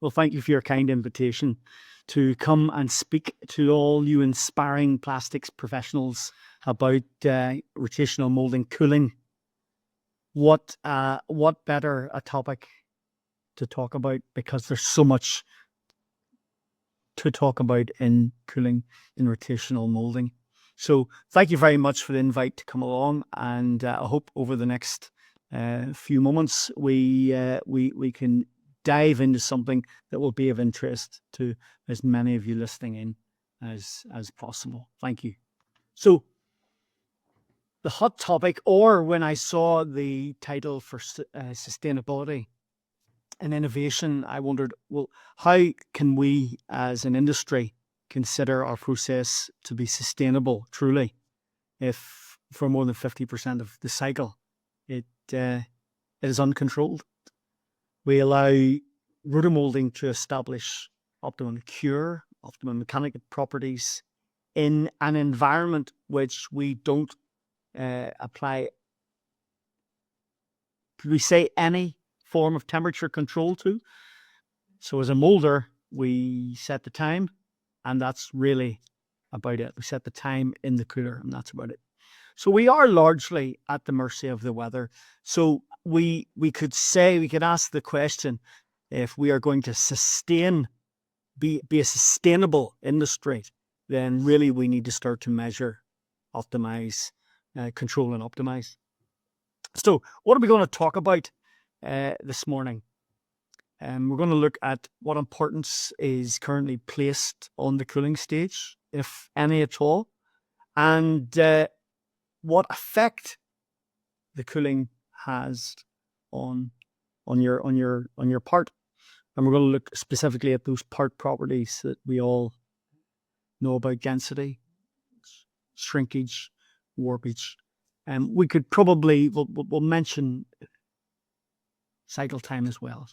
Well, thank you for your kind invitation to come and speak to all you inspiring plastics professionals about rotational molding cooling. What better a topic to talk about, because there's so much to talk about in cooling in rotational molding. So thank you very much for the invite to come along, and I hope over the next few moments we can dive into something that will be of interest to as many of you listening in as possible. Thank you. So the hot topic, or when I saw the title for sustainability and innovation, I wondered, well, how can we as an industry consider our process to be sustainable truly if for more than 50% of the cycle it is uncontrolled? We allow rotomoulding to establish optimum cure, optimum mechanical properties in an environment which we don't apply, could we say, any form of temperature control to. So as a molder, we set the time, and that's really about it. We set the time in the cooler, and that's about it. So we are largely at the mercy of the weather. So we could ask the question, if we are going to be a sustainable industry, then really we need to start to measure, optimize, control and optimize. So what are we going to talk about this morning? We're going to look at what importance is currently placed on the cooling stage, if any at all, and what effect the cooling has on your part. And we're going to look specifically at those part properties that we all know about: density, shrinkage, warpage. And we could probably we'll mention cycle time as well.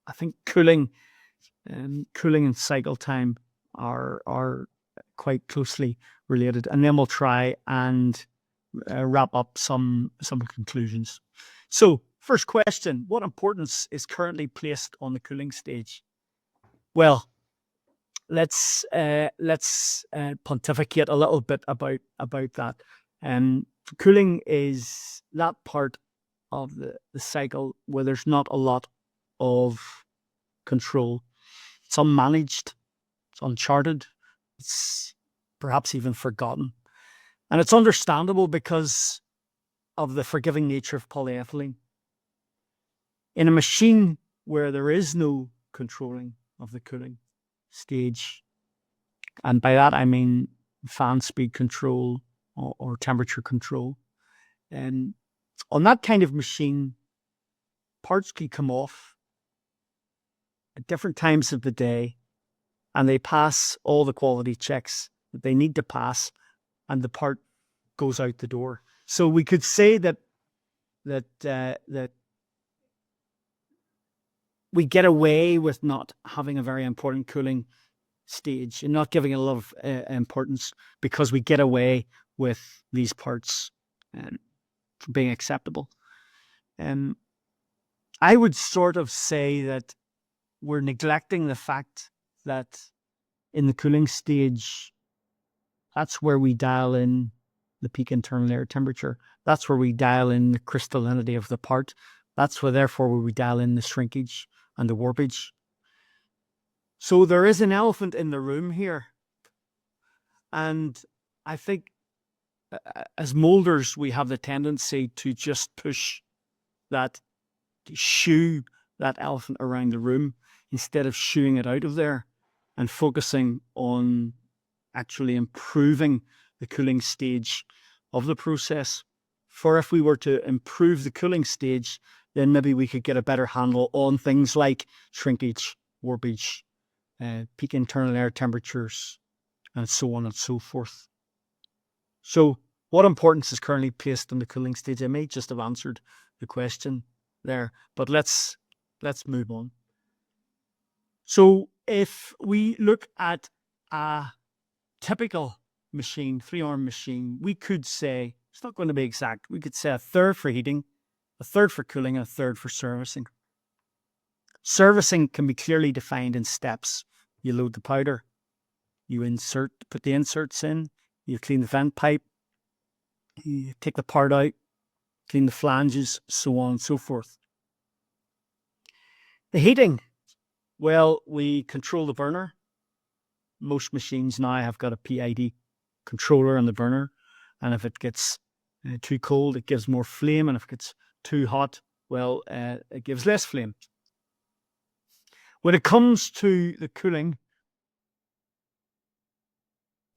I think cooling and cycle time are quite closely related, and then we'll try and wrap up some conclusions. So, first question: what importance is currently placed on the cooling stage? Well, let's pontificate a little bit about that. Cooling is that part of the cycle where there's not a lot of control. It's unmanaged, it's uncharted, it's perhaps even forgotten. And it's understandable because of the forgiving nature of polyethylene. In a machine where there is no controlling of the cooling stage, and by that I mean fan speed control or temperature control, and on that kind of machine, parts can come off at different times of the day, and they pass all the quality checks that they need to pass, and the part goes out the door. So we could say that we get away with not having a very important cooling stage and not giving it a lot of importance, because we get away with these parts being acceptable. I would sort of say that we're neglecting the fact that in the cooling stage, that's where we dial in the peak internal air temperature. That's where we dial in the crystallinity of the part. That's where we dial in the shrinkage and the warpage. So there is an elephant in the room here. And I think as molders, we have the tendency to just push that, to shoo that elephant around the room instead of shooing it out of there and focusing on actually improving the cooling stage of the process. For if we were to improve the cooling stage, then maybe we could get a better handle on things like shrinkage, warpage, peak internal air temperatures, and so on and so forth. So what importance is currently placed on the cooling stage? I may just have answered the question there, but let's move on. So if we look at a typical machine, 3-arm machine, we could say, it's not going to be exact, we could say a third for heating, a third for cooling, and a third for servicing. Servicing can be clearly defined in steps. You load the powder, you put the inserts in, you clean the vent pipe, you take the part out, clean the flanges, so on and so forth. The heating, well, we control the burner. Most machines now have got a PID controller on the burner, and if it gets too cold, it gives more flame, and if it gets too hot, well, it gives less flame. When it comes to the cooling,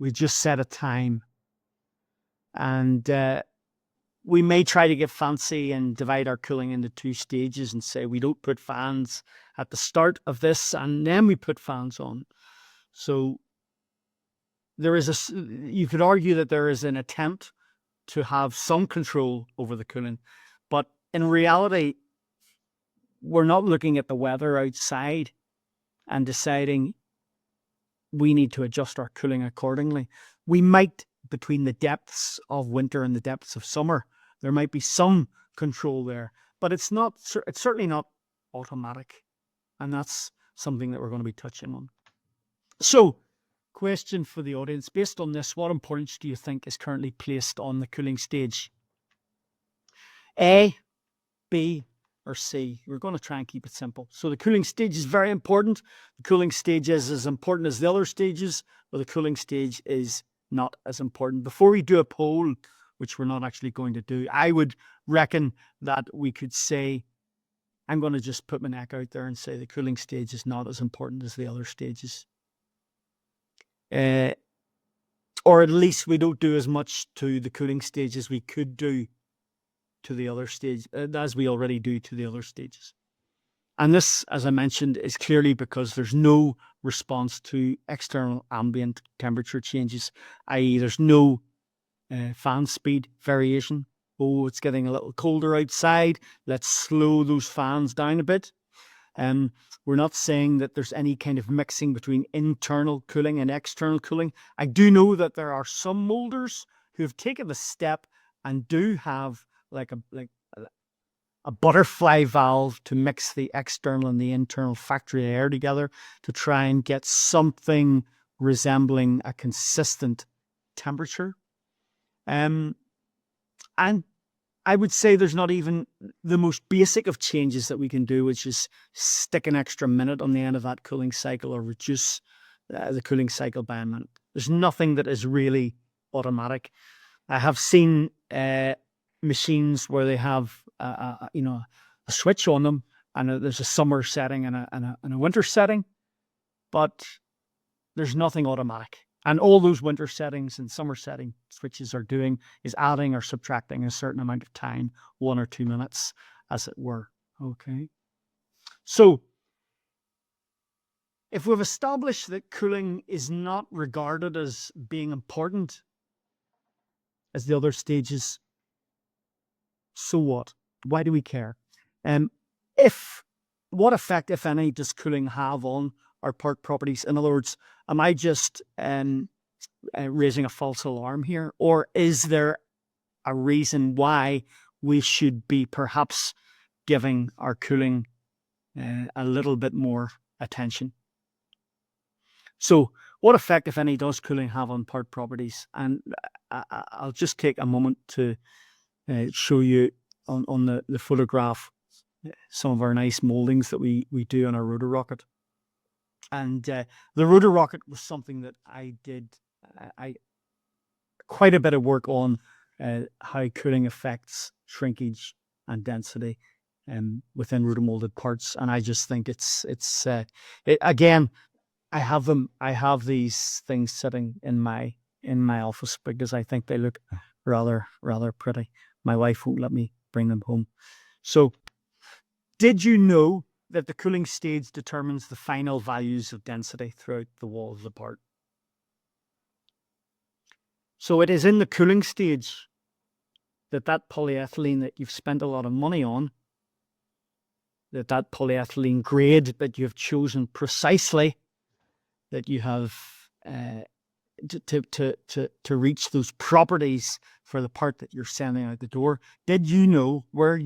we just set a time, and we may try to get fancy and divide our cooling into 2 stages and say we don't put fans at the start of this and then we put fans on. So you could argue that there is an attempt to have some control over the cooling, but in reality, we're not looking at the weather outside and deciding we need to adjust our cooling accordingly. We might, between the depths of winter and the depths of summer, there might be some control there, but it's certainly not automatic. And that's something that we're going to be touching on. So, question for the audience. Based on this, what importance do you think is currently placed on the cooling stage? A, B, or C? We're going to try and keep it simple. So the cooling stage is very important. The cooling stage is as important as the other stages, but the cooling stage is not as important. Before we do a poll, which we're not actually going to do, I would reckon that we could say, I'm going to just put my neck out there and say the cooling stage is not as important as the other stages. Or at least we don't do as much to the cooling stage as we could do to the other stage, as we already do to the other stages. And this, as I mentioned, is clearly because there's no response to external ambient temperature changes, i.e. there's no fan speed variation. Oh, it's getting a little colder outside. Let's slow those fans down a bit. We're not saying that there's any kind of mixing between internal cooling and external cooling. I do know that there are some molders who have taken the step and do have like a butterfly valve to mix the external and the internal factory air together to try and get something resembling a consistent temperature. And I would say there's not even the most basic of changes that we can do, which is stick an extra minute on the end of that cooling cycle or reduce the cooling cycle by a minute. There's nothing that is really automatic. I have seen machines where they have a switch on them, and there's a summer setting and a winter setting, but there's nothing automatic. And all those winter settings and summer setting switches are doing is adding or subtracting a certain amount of time, 1 or 2 minutes, as it were. Okay. So if we've established that cooling is not regarded as being important as the other stages, so what? Why do we care? What effect, if any, does cooling have on our part properties? In other words, am I just raising a false alarm here? Or is there a reason why we should be perhaps giving our cooling a little bit more attention? So what effect, if any, does cooling have on part properties? And I'll just take a moment to show you on the photograph some of our nice moldings that we do on our rotor rocket. And the rotor rocket was something that I did quite a bit of work on, how cooling affects shrinkage and density within rotomolded parts. And I just think again, I have these things sitting in my office because I think they look rather pretty. My wife won't let me bring them home. So, did you know that the cooling stage determines the final values of density throughout the wall of the part? So it is in the cooling stage that polyethylene that you've spent a lot of money on, that polyethylene grade that you've chosen precisely, that you have to reach those properties for the part that you're sending out the door. Did you know where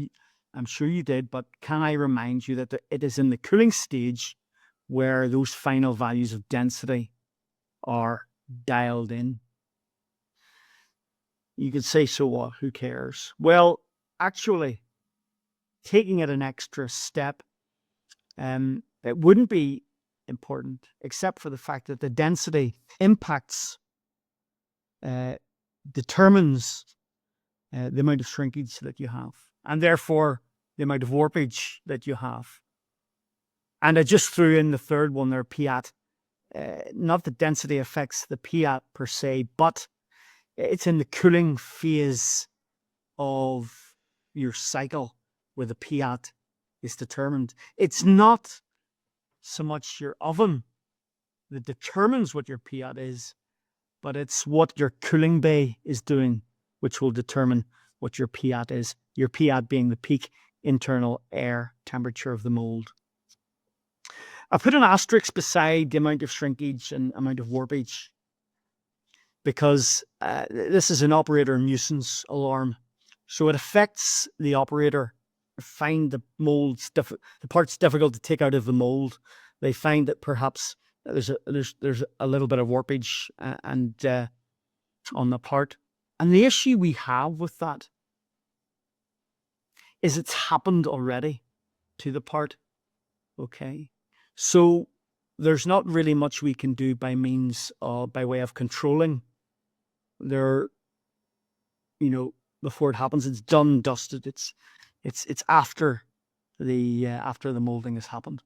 I'm sure you did, but can I remind you that it is in the cooling stage where those final values of density are dialed in? You could say, so what? Who cares? Well, actually, taking it an extra step, it wouldn't be important, except for the fact that the density impacts, determines the amount of shrinkage that you have, and therefore the amount of warpage that you have. And I just threw in the third one there, PAT. Not that density affects the PAT per se, but it's in the cooling phase of your cycle where the PAT is determined. It's not so much your oven that determines what your PAT is, but it's what your cooling bay is doing, which will determine what your PAT is. Your PAT being the peak internal air temperature of the mold. I put an asterisk beside the amount of shrinkage and amount of warpage because this is an operator nuisance alarm. So it affects the operator. Find the molds, the parts difficult to take out of the mold. They find that perhaps there's a little bit of warpage and on the part. And the issue we have with that is it's happened already to the part. Okay. So there's not really much we can do by way of controlling there, before it happens. It's done, dusted. It's after the molding has happened,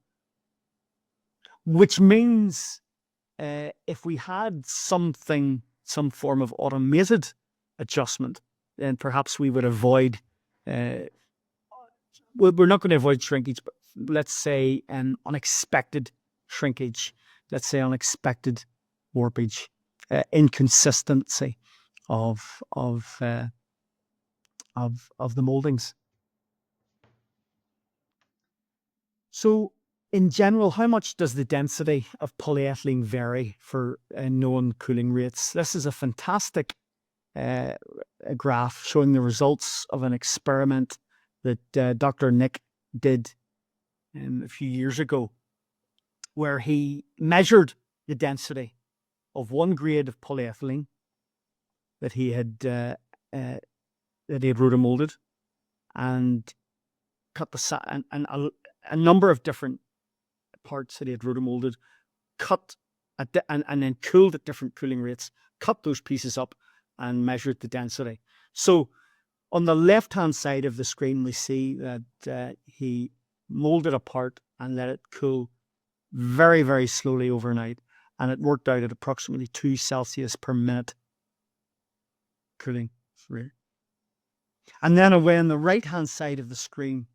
which means if we had some form of automated adjustment, then perhaps we would avoid. We're not going to avoid shrinkage, but let's say an unexpected shrinkage. Let's say unexpected warpage, inconsistency of the moldings. So, in general, how much does the density of polyethylene vary for known cooling rates? This is a fantastic graph showing the results of an experiment that Dr. Nick did a few years ago, where he measured the density of one grade of polyethylene that he had rotomolded, and cut and a number of different parts that he had rotomolded, cut and then cooled at different cooling rates, cut those pieces up and measured the density. So on the left-hand side of the screen, we see that he molded a part and let it cool very, very slowly overnight, and it worked out at approximately 2 Celsius per minute cooling rate. And then away on the right-hand side of the screen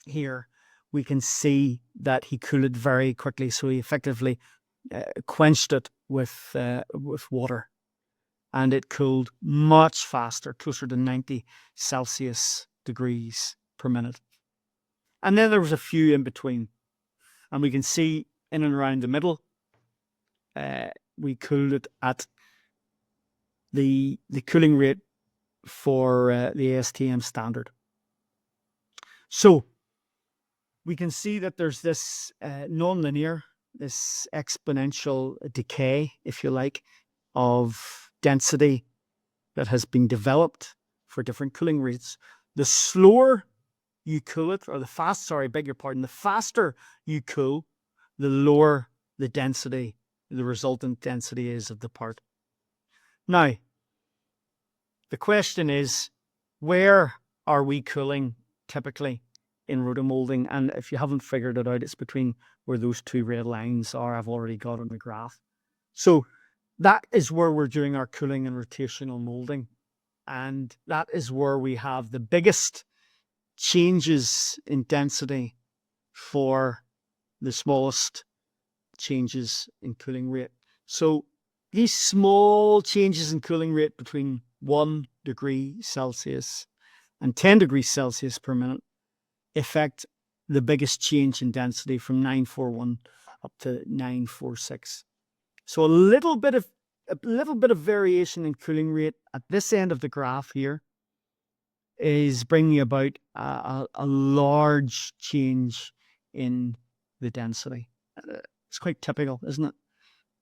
here, we can see that he cooled it very quickly. So he effectively quenched it with water, and it cooled much faster, closer to 90 Celsius degrees per minute. And then there was a few in between, and we can see in and around the middle, we cooled it at the cooling rate for the ASTM standard. So we can see that there's this non-linear, this exponential decay, if you like, of density that has been developed for different cooling rates. The slower you cool it, or the faster you cool, the lower the density, the resultant density is of the part. Now, the question is, where are we cooling typically in rotomolding? And if you haven't figured it out, it's between where those two red lines are. I've already got on the graph. So that is where we're doing our cooling and rotational molding. And that is where we have the biggest changes in density for the smallest changes in cooling rate. So these small changes in cooling rate between 1 degree Celsius and 10 degrees Celsius per minute affect the biggest change in density from 941 up to 946. So a little bit of variation in cooling rate at this end of the graph here is bringing about a large change in the density. It's quite typical, isn't it?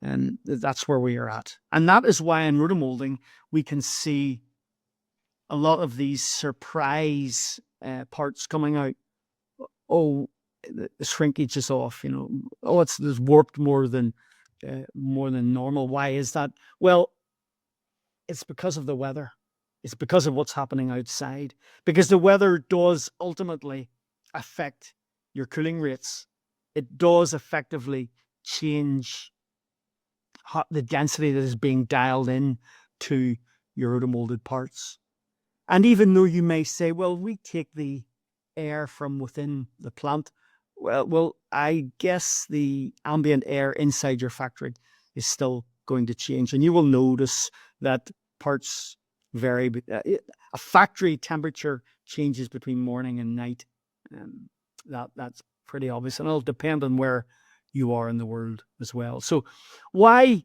And that's where we are at. And that is why in rotomoulding, we can see a lot of these surprise parts coming out. Oh, the shrinkage is off, Oh, it's warped more than normal. Why is that? Well, it's because of the weather. It's because of what's happening outside. Because the weather does ultimately affect your cooling rates. It does effectively change the density that is being dialed in to your rotomolded parts. And even though you may say, well, we take the air from within the plant, well, I guess the ambient air inside your factory is still going to change. And you will notice that parts vary. A factory temperature changes between morning and night. That's pretty obvious. And it'll depend on where you are in the world as well. So why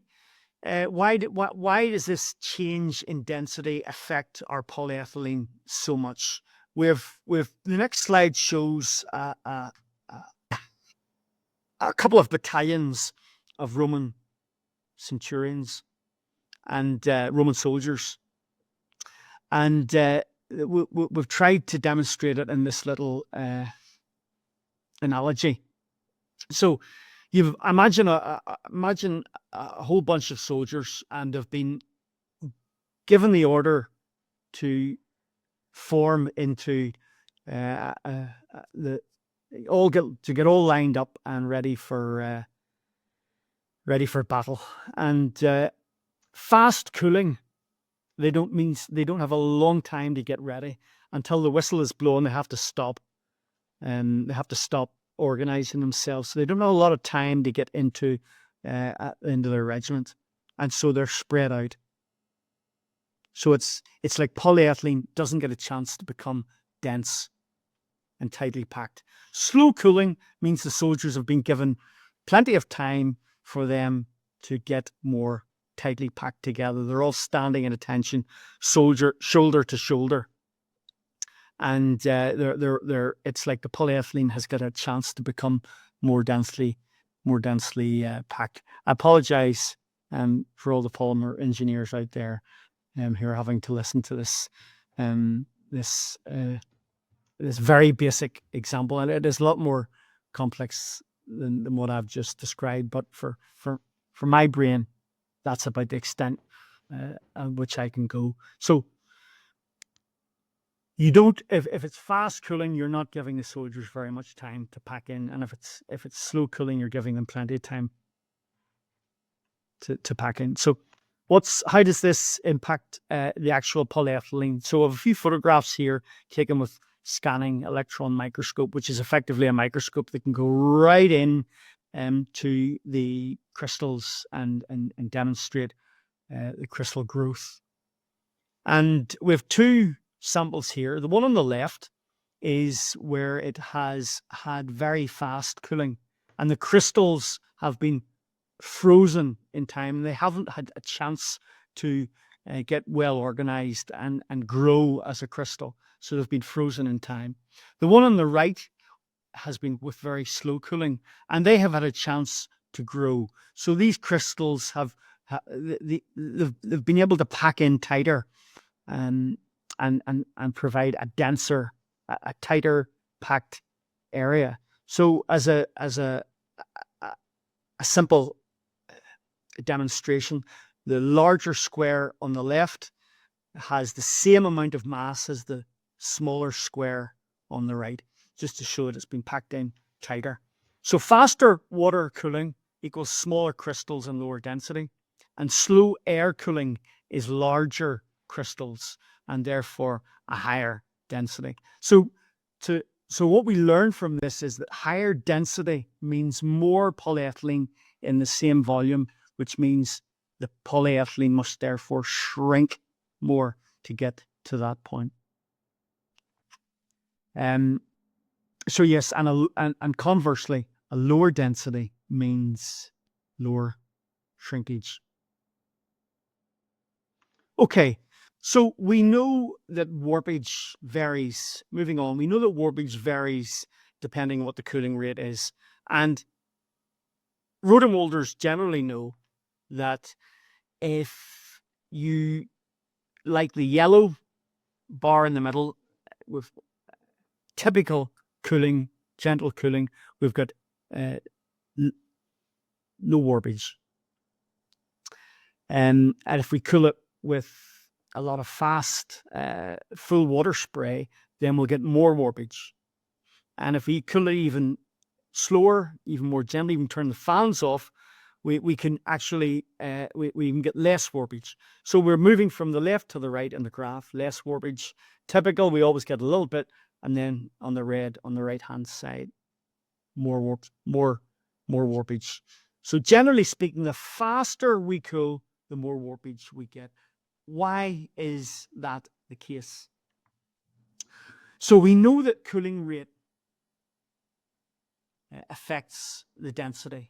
does this change in density affect our polyethylene so much? The next slide shows a couple of battalions of Roman centurions and Roman soldiers, and we've tried to demonstrate it in this little analogy. So you imagine a whole bunch of soldiers, and have been given the order to form into get all lined up and ready for battle. And fast cooling, they don't have a long time to get ready. Until the whistle is blown, they have to stop, and they have to stop organizing themselves. So they don't have a lot of time to get into their regiment, and so they're spread out. So it's like polyethylene doesn't get a chance to become dense and tightly packed. Slow cooling means the soldiers have been given plenty of time for them to get more tightly packed together. They're all standing at attention, shoulder to shoulder. And it's like the polyethylene has got a chance to become more densely packed. I apologize for all the polymer engineers out there who are having to listen to this this very basic example, and it is a lot more complex than what I've just described. But for my brain, that's about the extent at which I can go. So you don't, if it's fast cooling, you're not giving the soldiers very much time to pack in, and if it's slow cooling, you're giving them plenty of time to pack in. So how does this impact the actual polyethylene? So I have a few photographs here taken with scanning electron microscope, which is effectively a microscope that can go right in to the crystals and demonstrate the crystal growth. And we have two samples here. The one on the left is where it has had very fast cooling, and the crystals have been frozen in time. They haven't had a chance to get well organized and grow as a crystal. So they've been frozen in time. The one on the right has been with very slow cooling, and they have had a chance to grow. So these crystals they've been able to pack in tighter and provide a denser, a tighter packed area. So as a simple demonstration, the larger square on the left has the same amount of mass as the smaller square on the right, just to show that it's been packed in tighter. So faster water cooling equals smaller crystals and lower density, and slow air cooling is larger crystals and therefore a higher density. So what we learn from this is that higher density means more polyethylene in the same volume, which means the polyethylene must therefore shrink more to get to that point. So yes, and conversely, a lower density means lower shrinkage. Okay, So we know that warpage varies. Moving on, we know that warpage varies depending on what the cooling rate is. And rotomolders generally know that if you, like the yellow bar in the middle, with typical cooling, gentle cooling, we've got no warpage. And if we cool it with a lot of fast full water spray, then we'll get more warpage. And if we cool it even slower, even more gently, even turn the fans off, we can actually we can get less warpage. So we're moving from the left to the right in the graph, less warpage. Typical, we always get a little bit, and then on the red on the right hand side, more warpage. So generally speaking, the faster we cool, the more warpage we get. Why is that the case? So we know that cooling rate affects the density.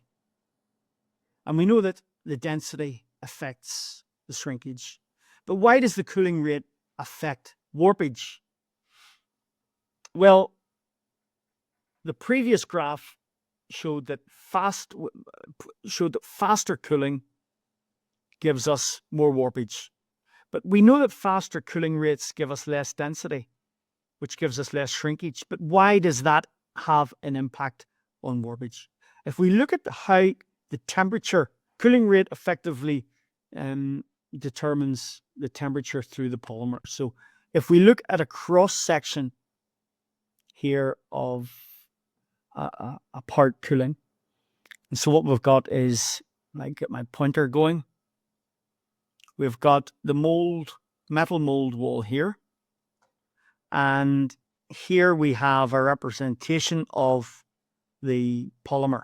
And we know that the density affects the shrinkage. But why does the cooling rate affect warpage? Well, the previous graph showed that faster cooling gives us more warpage. But we know that faster cooling rates give us less density, which gives us less shrinkage. But why does that have an impact on warpage? If we look at how the temperature, cooling rate effectively determines the temperature through the polymer. So if we look at a cross section here of a part cooling, and so what we've got is, I get my pointer going, we've got the metal mold wall here, and here we have a representation of the polymer.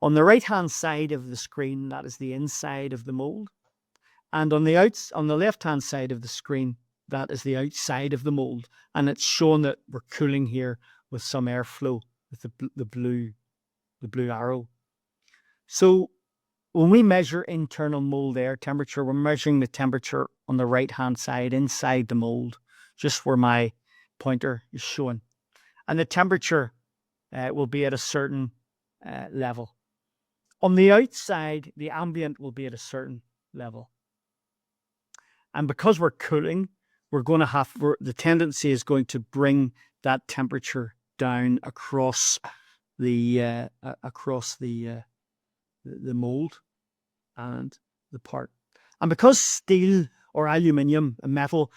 On the right-hand side of the screen, that is the inside of the mold. And on the left-hand side of the screen, that is the outside of the mold. And it's shown that we're cooling here with some airflow with the blue arrow. So when we measure internal mold air temperature, we're measuring the temperature on the right-hand side inside the mold, just where my pointer is showing. And the temperature will be at a certain level. On the outside, the ambient will be at a certain level. And because we're cooling, the tendency is going to bring that temperature down across the mold and the part. And because steel or aluminium, a metal,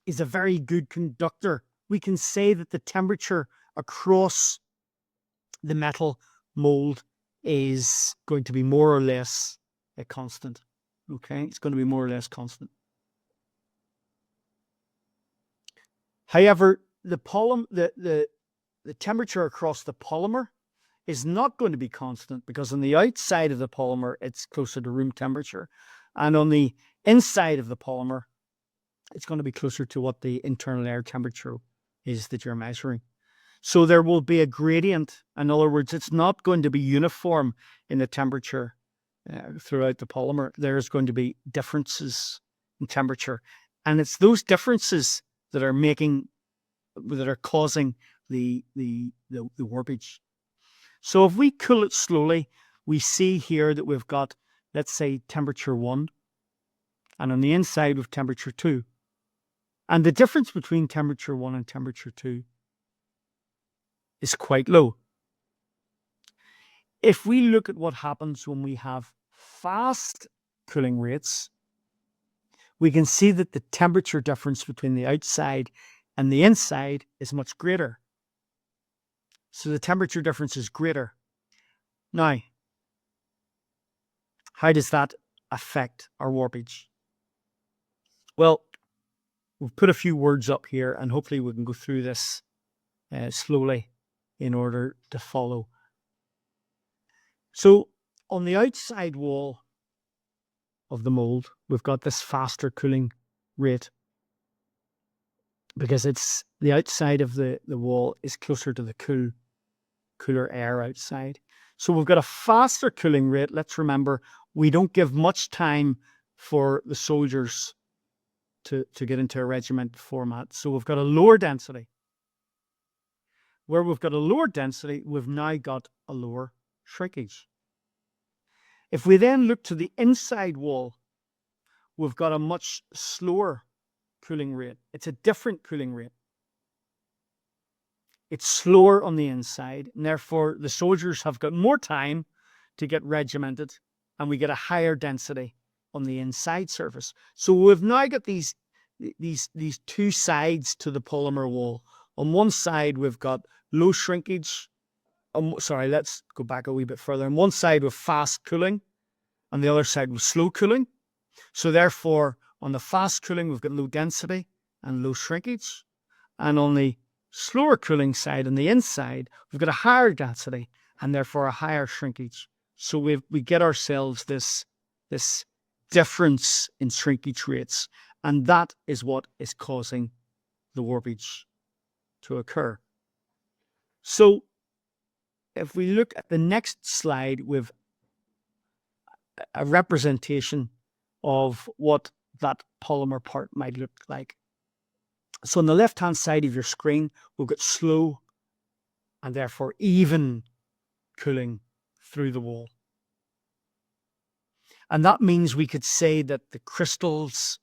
is a very good conductor, we can say that the temperature across the metal mold is going to be more or less a constant. Okay, it's going to be more or less constant. However, the temperature across the polymer is not going to be constant, because on the outside of the polymer it's closer to room temperature, and on the inside of the polymer it's going to be closer to what the internal air temperature is that you're measuring. So there will be a gradient. In other words, it's not going to be uniform in the temperature throughout the polymer. There's going to be differences in temperature. And it's those differences that are causing the warpage. So if we cool it slowly, we see here that we've got, let's say, temperature 1. And on the inside, we've temperature 2. And the difference between temperature 1 and temperature 2 is quite low. If we look at what happens when we have fast cooling rates, we can see that the temperature difference between the outside and the inside is much greater. So the temperature difference is greater. Now, how does that affect our warpage? Well, we've put a few words up here, and hopefully we can go through this slowly in order to follow. So on the outside wall of the mold, we've got this faster cooling rate because it's the outside of the wall is closer to the cooler air outside. So we've got a faster cooling rate. Let's remember we don't give much time for the soldiers to get into a regiment format. So we've got a lower density. Where we've got a lower density, we've now got a lower shrinkage. If we then look to the inside wall, we've got a much slower cooling rate. It's a different cooling rate. It's slower on the inside, and therefore the soldiers have got more time to get regimented, and we get a higher density on the inside surface. So we've now got these two sides to the polymer wall. On one side, we've got low shrinkage. Let's go back a wee bit further. On one side, with fast cooling, and the other side with slow cooling. So therefore, on the fast cooling, we've got low density and low shrinkage. And on the slower cooling side, on the inside, we've got a higher density and therefore a higher shrinkage. So we get ourselves this difference in shrinkage rates. And that is what is causing the warpage to occur. So if we look at the next slide, we've a representation of what that polymer part might look like. So on the left-hand side of your screen, we've got slow and therefore even cooling through the wall. And that means we could say that the crystals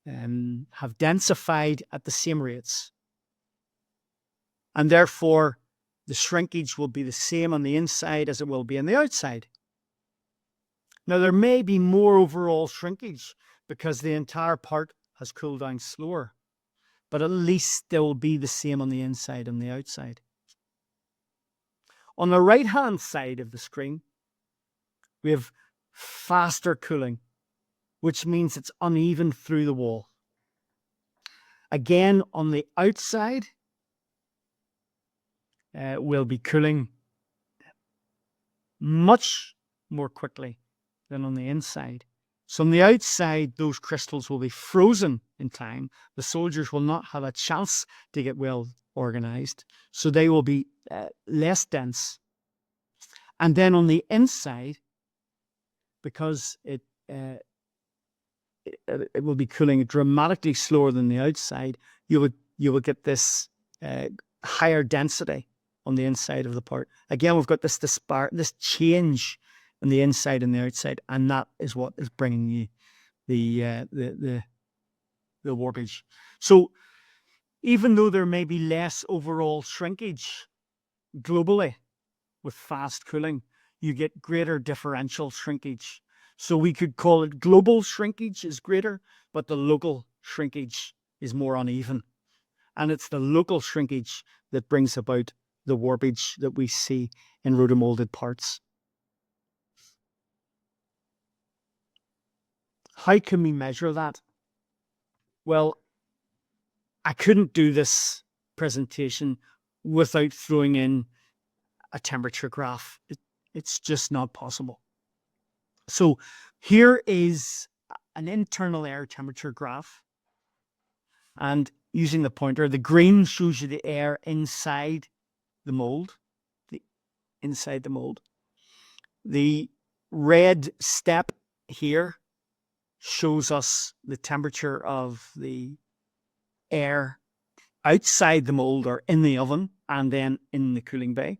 have densified at the same rates. And therefore, the shrinkage will be the same on the inside as it will be on the outside. Now, there may be more overall shrinkage because the entire part has cooled down slower, but at least they will be the same on the inside and the outside. On the right-hand side of the screen, we have faster cooling, which means it's uneven through the wall. Again, on the outside, we'll be cooling much more quickly than on the inside. So on the outside, those crystals will be frozen in time. The soldiers will not have a chance to get well organized. So they will be less dense. And then on the inside, because it will be cooling dramatically slower than the outside, you will get this higher density on the inside of the part. Again, we've got this change on the inside and the outside, and that is what is bringing you the warpage. So even though there may be less overall shrinkage globally with fast cooling, you get greater differential shrinkage. So we could call it global shrinkage is greater, but the local shrinkage is more uneven. And it's the local shrinkage that brings about the warpage that we see in rotomolded parts. How can we measure that? Well, I couldn't do this presentation without throwing in a temperature graph. It's just not possible. So here is an internal air temperature graph. And using the pointer, the green shows you the air inside the mold, inside the mold. The red step here shows us the temperature of the air outside the mold or in the oven and then in the cooling bay.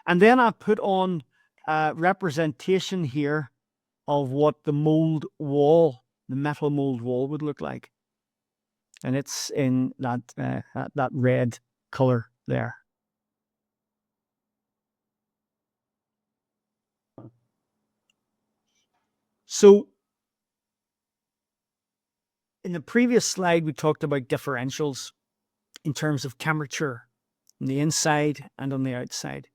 And then I put on a representation here of what the mold wall, the metal mold wall would look like. And it's in that red color there. So in the previous slide, we talked about differentials in terms of temperature on the inside and on the outside.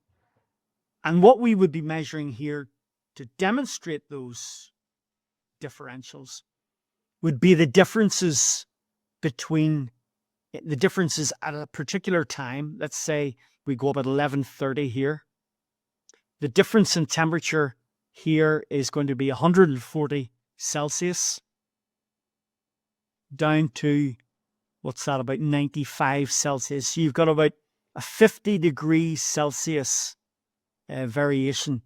And what we would be measuring here to demonstrate those differentials would be the differences between the differences at a particular time. Let's say we go up at 11:30 here. The difference in temperature here is going to be 140 Celsius down to, what's that, about 95 Celsius. So you've got about a 50 degrees Celsius variation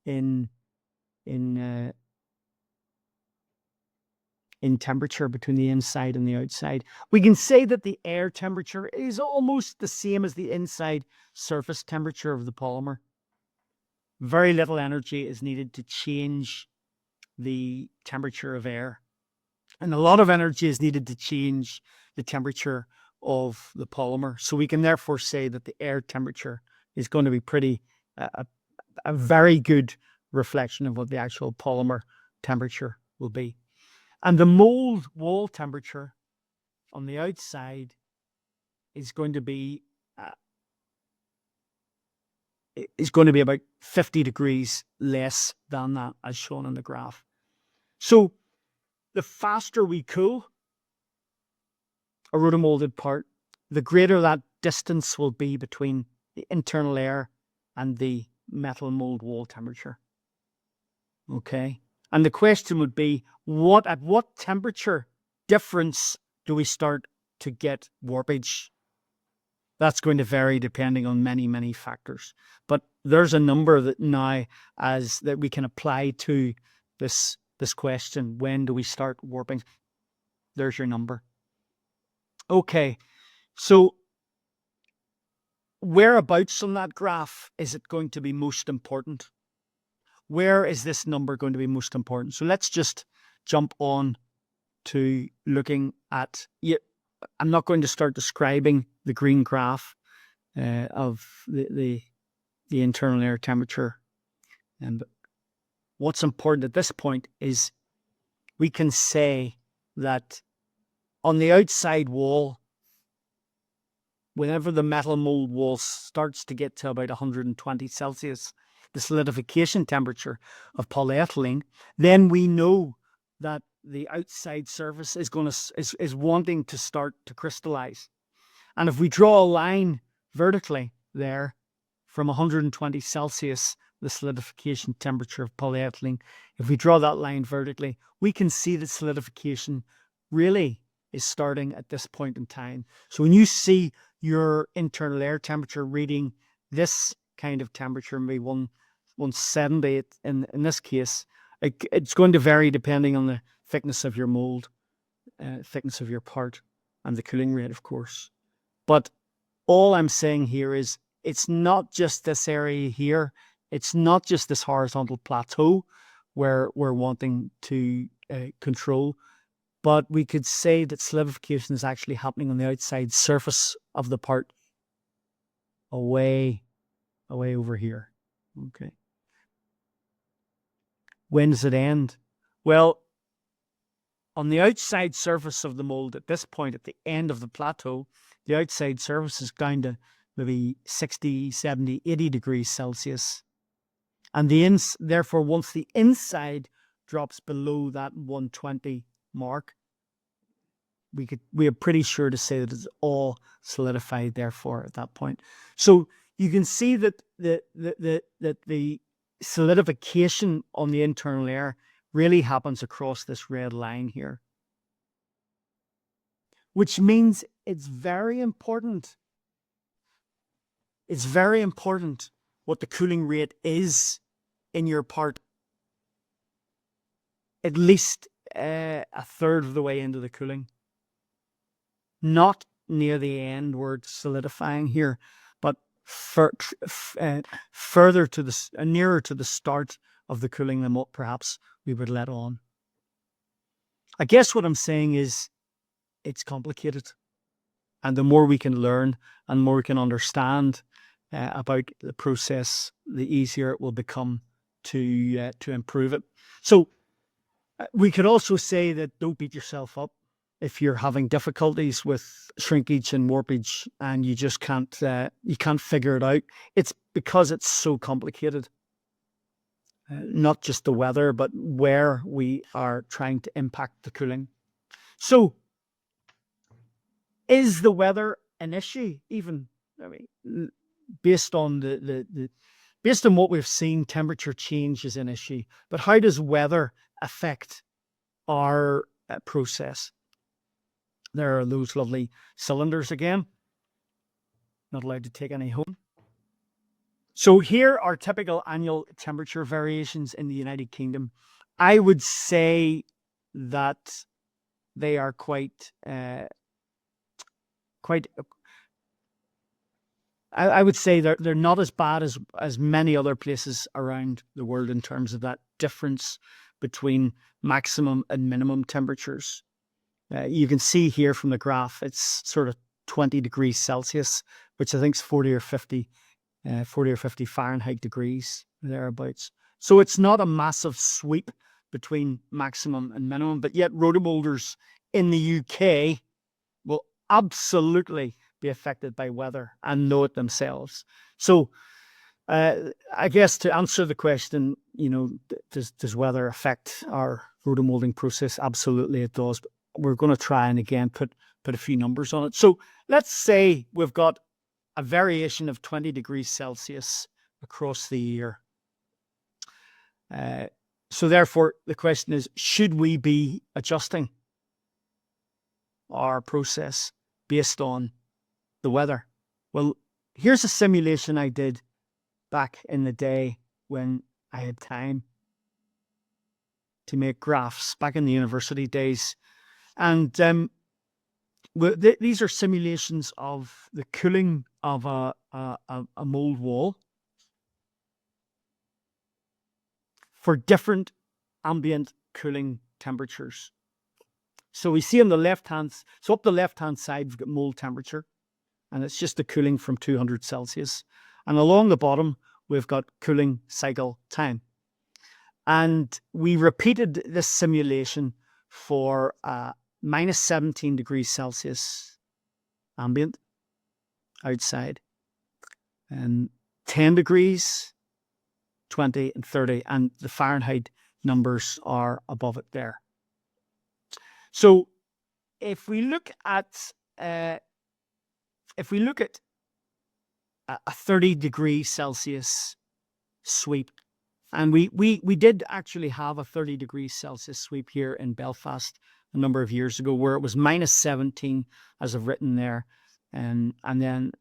in in temperature between the inside and the outside. We can say that the air temperature is almost the same as the inside surface temperature of the polymer. Very little energy is needed to change the temperature of air, and a lot of energy is needed to change the temperature of the polymer. So we can therefore say that the air temperature is going to be pretty a very good reflection of what the actual polymer temperature will be. And the mold wall temperature on the outside is going to be about 50 degrees less than that, as shown in the graph. So the faster we cool a rotomolded part, the greater that distance will be between the internal air and the metal mold wall temperature. Okay. And the question would be, at what temperature difference do we start to get warpage? That's going to vary depending on many, many factors. But there's a number that now that we can apply to this question. When do we start warping? There's your number. Okay. So whereabouts on that graph is it going to be most important? Where is this number going to be most important? So let's just jump on to looking at it. I'm not going to start describing the green graph of the internal air temperature. And what's important at this point is we can say that on the outside wall, whenever the metal mold wall starts to get to about 120 Celsius, the solidification temperature of polyethylene, then we know that the outside surface is wanting to start to crystallize. And if we draw a line vertically there from 120 Celsius, the solidification temperature of polyethylene, if we draw that line vertically, we can see that solidification really is starting at this point in time. So when you see your internal air temperature reading this kind of temperature, maybe 170 in this case, it's going to vary depending on the thickness of your mold, thickness of your part, and the cooling rate, of course. But all I'm saying here is it's not just this area here. It's not just this horizontal plateau where we're wanting to control, but we could say that solidification is actually happening on the outside surface of the part away over here. Okay. When does it end? Well, on the outside surface of the mold at this point, at the end of the plateau, the outside surface is down to maybe 60, 70, 80 degrees Celsius. And therefore, once the inside drops below that 120 mark, we are pretty sure to say that it's all solidified, therefore, at that point. So you can see that the solidification on the internal air really happens across this red line here, which means it's very important. It's very important what the cooling rate is in your part, at least a third of the way into the cooling. Not near the end where it's solidifying here, but further to nearer to the start of the cooling than what perhaps we would let on. I guess what I'm saying is it's complicated, and the more we can learn and more we can understand about the process, the easier it will become to improve it. So we could also say that don't beat yourself up if you're having difficulties with shrinkage and warpage and you just can't figure it out. It's because it's so complicated. Not just the weather, but where we are trying to impact the cooling. So, is the weather an issue? Even, I mean, based on based on what we've seen, temperature change is an issue. But how does weather affect our process? There are those lovely cylinders again. Not allowed to take any home. So here are typical annual temperature variations in the United Kingdom. I would say that they are quite. I would say they're not as bad as many other places around the world in terms of that difference between maximum and minimum temperatures. You can see here from the graph, it's sort of 20 degrees Celsius, which I think is 40 or 50 Fahrenheit degrees, thereabouts. So it's not a massive sweep between maximum and minimum, but yet rotomolders in the UK will absolutely be affected by weather and know it themselves. So I guess to answer the question, does weather affect our rotomolding process? Absolutely it does. But we're going to try and again put a few numbers on it. So let's say we've got a variation of 20 degrees Celsius across the year. So therefore, the question is, should we be adjusting our process based on the weather? Well, here's a simulation I did back in the day when I had time to make graphs back in the university days. And these are simulations of the cooling of a mold wall for different ambient cooling temperatures. So we see on the left-hand, so up the left-hand side, we've got mold temperature, and it's just the cooling from 200 Celsius. And along the bottom, we've got cooling cycle time. And we repeated this simulation for minus 17 degrees Celsius ambient outside, and 10 degrees, 20 and 30, and the Fahrenheit numbers are above it there. So if we look at a 30 degrees Celsius sweep, and we did actually have a 30 degrees Celsius sweep here in Belfast a number of years ago, where it was minus 17, as I've written there, and then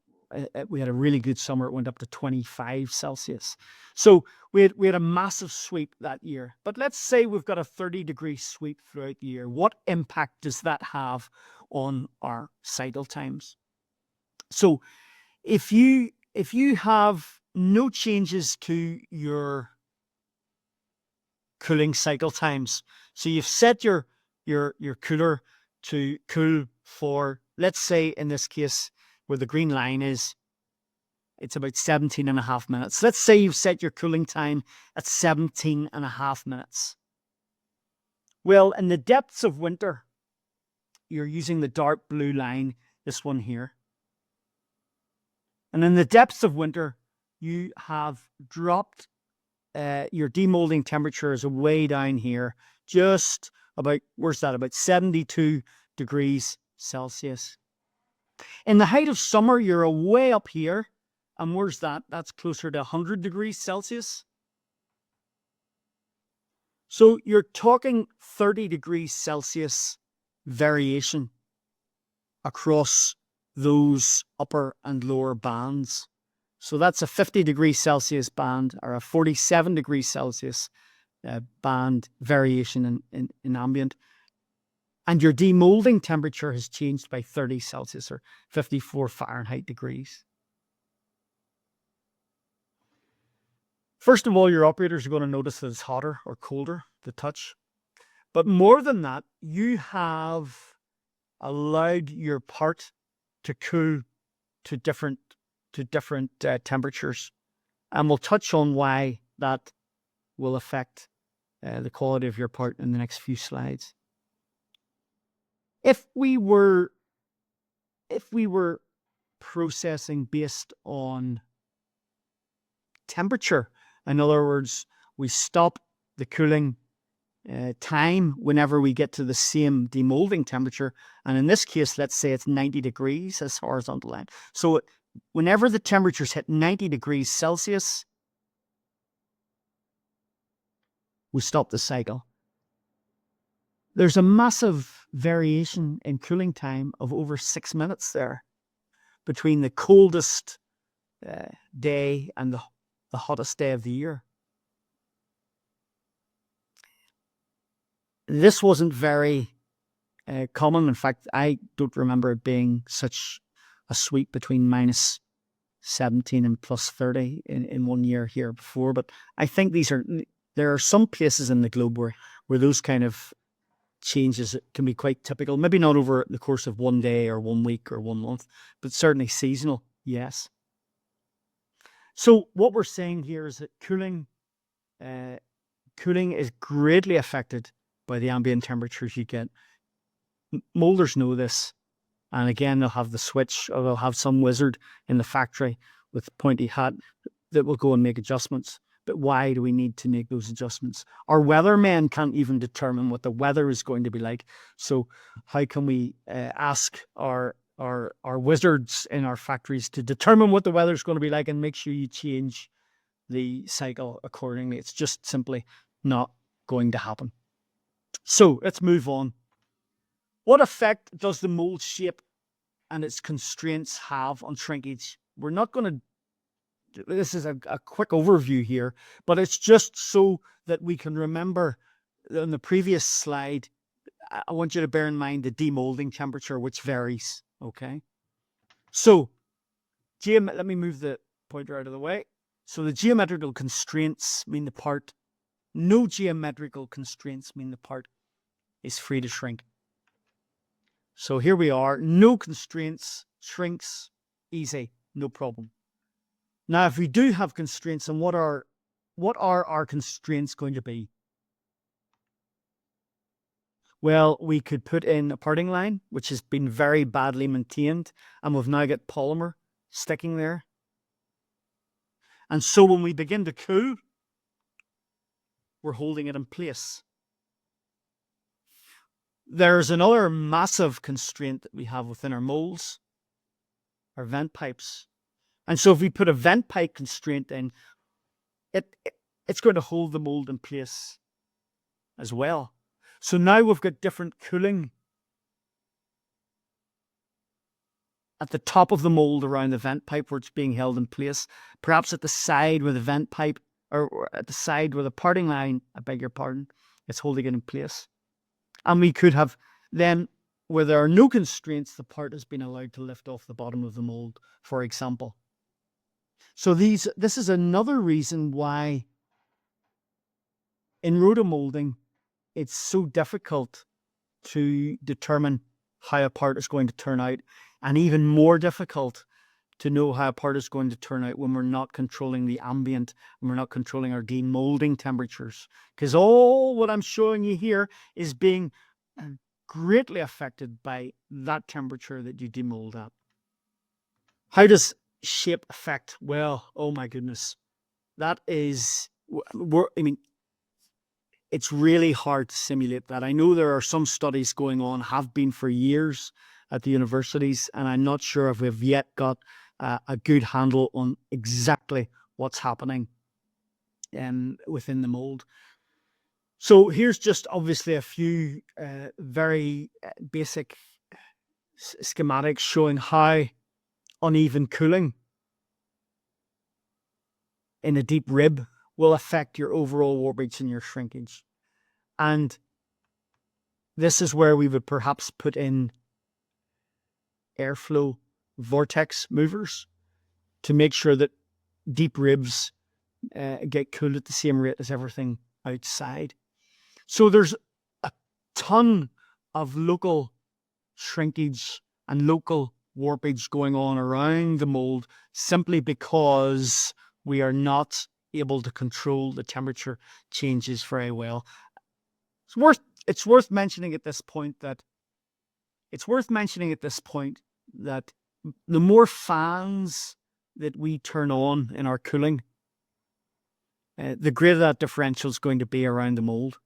we had a really good summer. It went up to 25 Celsius. So we had a massive sweep that year. But let's say we've got a 30-degree sweep throughout the year. What impact does that have on our cycle times? So if you have no changes to your cooling cycle times, so you've set your cooler to cool for, let's say in this case, where the green line is, it's about 17 and a half minutes. Let's say you've set your cooling time at 17 and a half minutes. Well, in the depths of winter, you're using the dark blue line, this one here. And in the depths of winter, you have dropped your demolding temperature is way down here, just about, where's that, about 72 degrees Celsius. In the height of summer, you're way up here. And where's that? That's closer to 100 degrees Celsius. So you're talking 30 degrees Celsius variation across those upper and lower bands. So that's a 50 degrees Celsius band or a 47 degrees Celsius band variation in ambient. And your demolding temperature has changed by 30 Celsius or 54 Fahrenheit degrees. First of all, your operators are going to notice that it's hotter or colder to touch. But more than that, you have allowed your part to cool to different temperatures. And we'll touch on why that will affect the quality of your part in the next few slides. If we were processing based on temperature, in other words, we stop the cooling time whenever we get to the same demolding temperature. And in this case, let's say it's 90 degrees as horizontal line. So whenever the temperatures hit 90 degrees Celsius, we stop the cycle. There's a massive variation in cooling time of over 6 minutes there between the coldest day and the hottest day of the year. This wasn't very common. In fact, I don't remember it being such a sweep between minus 17 and plus 30 in 1 year here before. But I think there are some places in the globe where those kind of changes can be quite typical. Maybe not over the course of 1 day or 1 week or 1 month, but certainly seasonal, yes. So what we're saying here is that cooling is greatly affected by the ambient temperatures you get. Molders know this. And again, they'll have the switch, or they'll have some wizard in the factory with a pointy hat that will go and make adjustments. But why do we need to make those adjustments? Our weathermen can't even determine what the weather is going to be like. So how can we ask our wizards in our factories to determine what the weather is going to be like and make sure you change the cycle accordingly? It's just simply not going to happen. So let's move on. What effect does the mold shape and its constraints have on shrinkage? We're not going to, this is a quick overview here, but it's just so that we can remember on the previous slide, I want you to bear in mind the demolding temperature, which varies, okay? So, let me move the pointer out of the way. So the geometrical constraints mean the part, no geometrical constraints mean the part is free to shrink. So here we are, no constraints, shrinks, easy, no problem. Now, if we do have constraints, and what are our constraints going to be? Well, we could put in a parting line, which has been very badly maintained, and we've now got polymer sticking there. And so when we begin to cool, we're holding it in place. There's another massive constraint that we have within our molds, our vent pipes. And so if we put a vent pipe constraint in, it's going to hold the mold in place as well. So now we've got different cooling at the top of the mold around the vent pipe where it's being held in place, perhaps at the side where the vent pipe, or at the side where the parting line, I beg your pardon, it's holding it in place. And we could have then, where there are no constraints, the part has been allowed to lift off the bottom of the mold, for example. So this is another reason why in rotomoulding, it's so difficult to determine how a part is going to turn out, and even more difficult to know how a part is going to turn out when we're not controlling the ambient and we're not controlling our demoulding temperatures. Because all what I'm showing you here is being greatly affected by that temperature that you demold at. How does shape affect? Well, oh my goodness. That is, it's really hard to simulate that. I know there are some studies going on, have been for years at the universities, and I'm not sure if we've yet got a good handle on exactly what's happening within the mold. So here's just obviously a few very basic schematics showing how uneven cooling in a deep rib will affect your overall warpage and your shrinkage. And this is where we would perhaps put in airflow vortex movers to make sure that deep ribs get cooled at the same rate as everything outside. So there's a ton of local shrinkage and local warpage going on around the mold simply because we are not able to control the temperature changes very well. It's worth mentioning at this point that the more fans that we turn on in our cooling, the greater that differential is going to be around the mold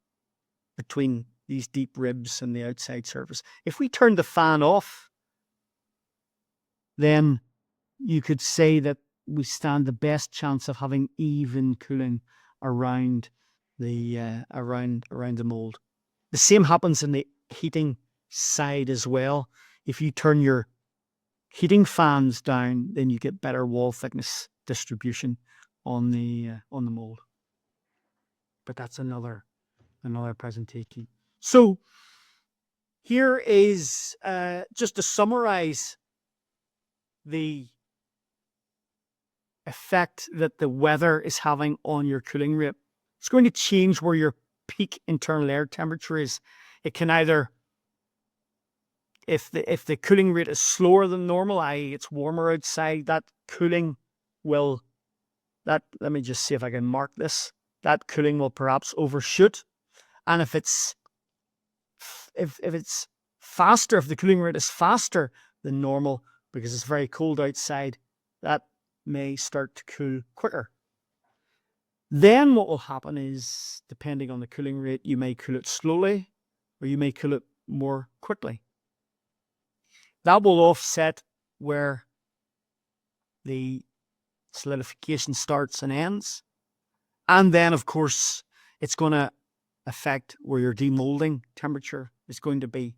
between these deep ribs and the outside surface. If we turn the fan off, then you could say that we stand the best chance of having even cooling around the mold. The same happens in the heating side as well. If you turn your heating fans down, then you get better wall thickness distribution on the mold. But that's another presentation. So here is just to summarize the effect that the weather is having on your cooling rate. It's going to change where your peak internal air temperature is. It can either, if the cooling rate is slower than normal, i.e. it's warmer outside, that cooling will, let me just see if I can mark this, that cooling will perhaps overshoot. And if it's faster, if the cooling rate is faster than normal because it's very cold outside, that may start to cool quicker. Then what will happen is, depending on the cooling rate, you may cool it slowly or you may cool it more quickly. That will offset where the solidification starts and ends. And then, of course, it's going to affect where your demolding temperature is going to be.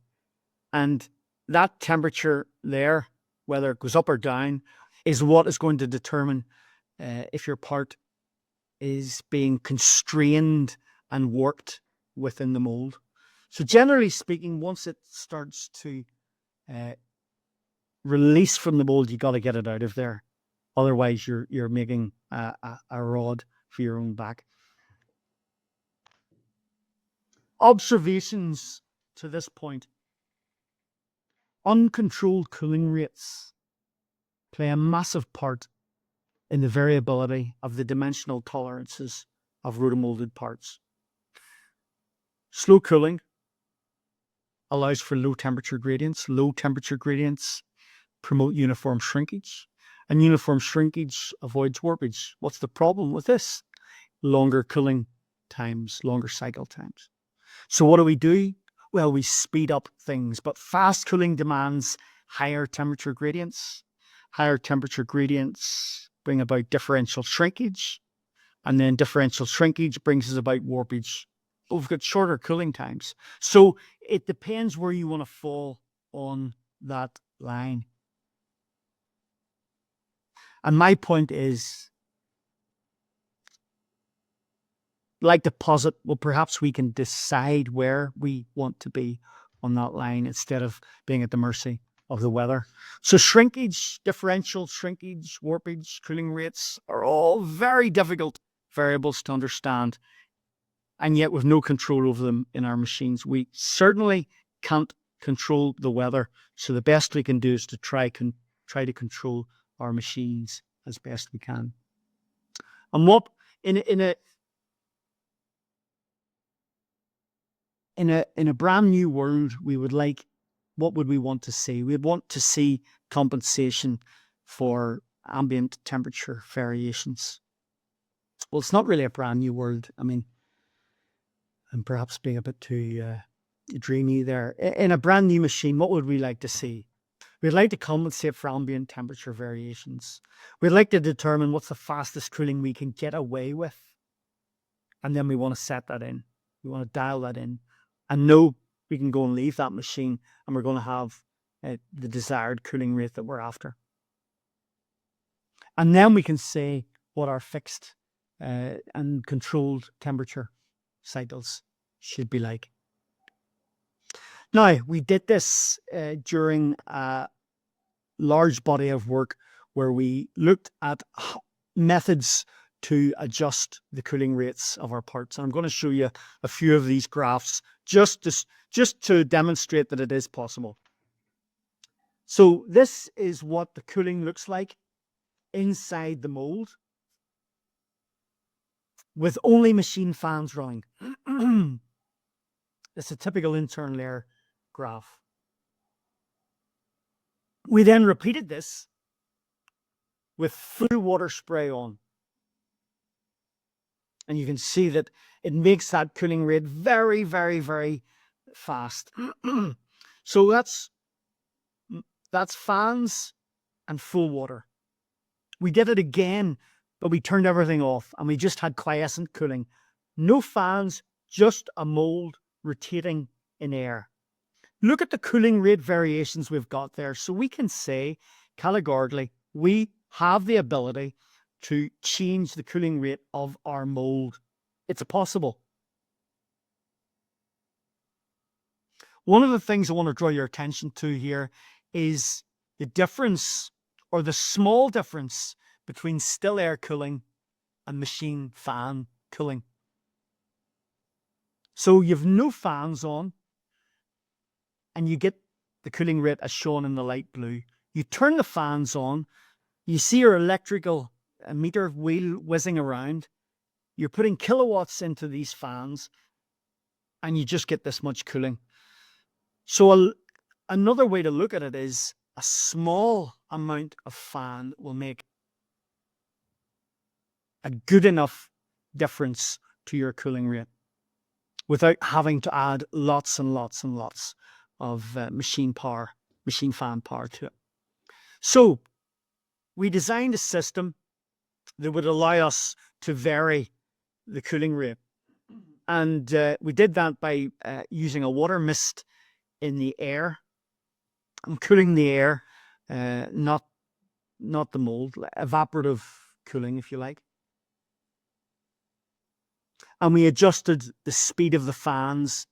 And that temperature there, whether it goes up or down, is what is going to determine if your part is being constrained and worked within the mold. So generally speaking, once it starts to release from the mold, you got to get it out of there. Otherwise, you're making a rod for your own back. Observations to this point. Uncontrolled cooling rates play a massive part in the variability of the dimensional tolerances of rotomolded parts. Slow cooling allows for low temperature gradients. Low temperature gradients promote uniform shrinkage, and uniform shrinkage avoids warpage. What's the problem with this? Longer cooling times, longer cycle times. So what do? Well, we speed up things, but fast cooling demands higher temperature gradients. Higher temperature gradients bring about differential shrinkage, and then differential shrinkage brings us about warpage. But we've got shorter cooling times. So it depends where you want to fall on that line. And my point is, like deposit, well, perhaps we can decide where we want to be on that line instead of being at the mercy of the weather. So shrinkage, differential shrinkage, warpage, cooling rates are all very difficult variables to understand, and yet with no control over them in our machines. We certainly can't control the weather, so the best we can do is to try to control our machines as best we can. And what in a brand new world, we would like, what would we want to see? We'd want to see compensation for ambient temperature variations. Well, it's not really a brand new world. I mean, I'm perhaps being a bit too dreamy there. In a brand new machine, what would we like to see? We'd like to compensate for ambient temperature variations. We'd like to determine what's the fastest cooling we can get away with. And then we want to set that in. We want to dial that in and know we can go and leave that machine and we're going to have the desired cooling rate that we're after. And then we can say what our fixed and controlled temperature cycles should be like. Now, we did this during a large body of work where we looked at methods to adjust the cooling rates of our parts. And I'm going to show you a few of these graphs just to demonstrate that it is possible. So this is what the cooling looks like inside the mold with only machine fans running. It's a typical internal air graph. We then repeated this with full water spray on. And you can see that it makes that cooling rate very, very, very fast. So that's fans and full water. We did it again, but we turned everything off and we just had quiescent cooling. No fans, just a mold rotating in air. Look at the cooling rate variations we've got there. So we can say categorically, we have the ability to change the cooling rate of our mold. It's possible. One of the things I want to draw your attention to here is the difference, or the small difference, between still air cooling and machine fan cooling. So you've no fans on and you get the cooling rate as shown in the light blue. You turn the fans on, you see your electrical meter wheel whizzing around. You're putting kilowatts into these fans and you just get this much cooling. So another way to look at it is a small amount of fan will make a good enough difference to your cooling rate without having to add lots and lots and lots of machine fan power to it. So we designed a system that would allow us to vary the cooling rate. And we did that by using a water mist in the air. I'm cooling the air, not the mold, evaporative cooling, if you like. And we adjusted the speed of the fans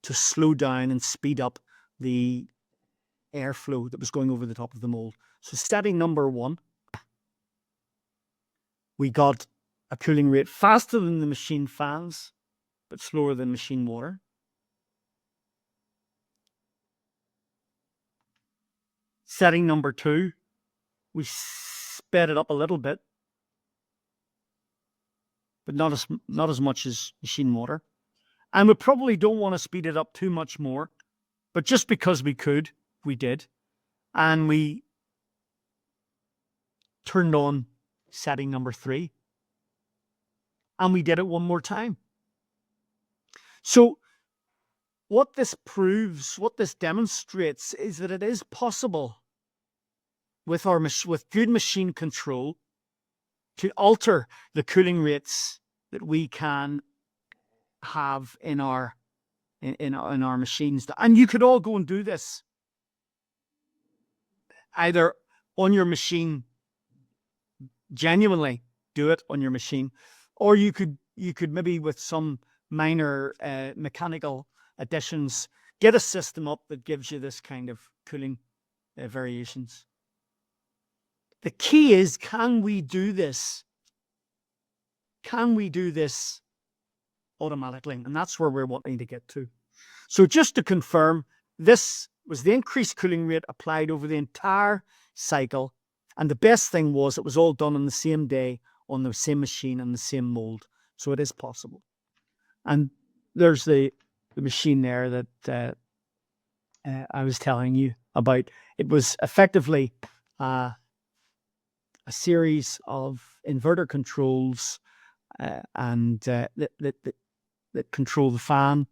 to slow down and speed up the airflow that was going over the top of the mold. So setting number 1, we got a cooling rate faster than the machine fans, but slower than machine water. Setting number 2, we sped it up a little bit, but not as much as machine water. And we probably don't want to speed it up too much more, but just because we could, we did. And we turned on setting number 3. And we did it one more time. So what this proves, what this demonstrates, is that it is possible with good machine control to alter the cooling rates that we can have in our machines. And you could all go and do this either on your machine, genuinely do it on your machine, or you could maybe with some minor mechanical additions get a system up that gives you this kind of cooling variations. The key is, can we do this? Can we do this automatically? And that's where we're wanting to get to. So just to confirm, this was the increased cooling rate applied over the entire cycle. And the best thing was it was all done on the same day, on the same machine and the same mold. So it is possible. And there's the machine there that I was telling you about. It was effectively a series of inverter controls and that control the fan,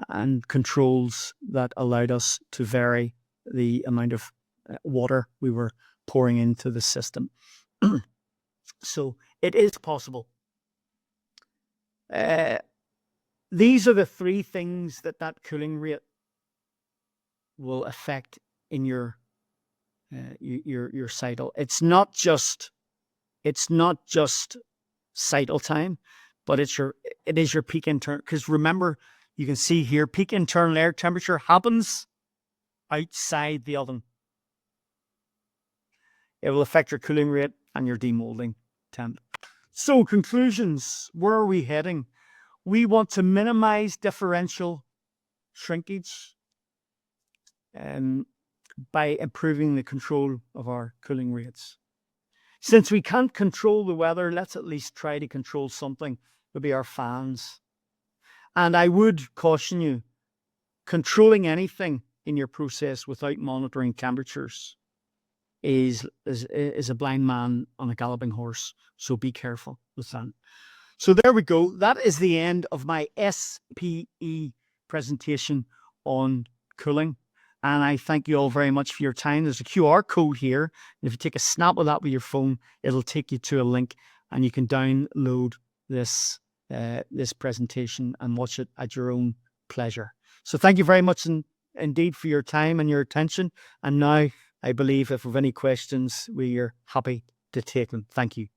and controls that allowed us to vary the amount of water we were pouring into the system. So it is possible. These are the 3 things that cooling rate will affect in your cycle. It's not just cycle time, but it is your peak internal. Because remember, you can see here, peak internal air temperature happens outside the oven. It will affect your cooling rate and your demolding temp. So conclusions, where are we heading? We want to minimize differential shrinkage by improving the control of our cooling rates. Since we can't control the weather, let's at least try to control something, maybe our fans. And I would caution you, controlling anything in your process without monitoring temperatures is a blind man on a galloping horse. So be careful with that. So there we go. That is the end of my SPE presentation on cooling. And I thank you all very much for your time. There's a QR code here. And if you take a snap of that with your phone, it'll take you to a link and you can download this presentation and watch it at your own pleasure. So thank you very much indeed for your time and your attention. And now I believe if we have any questions, we are happy to take them. Thank you.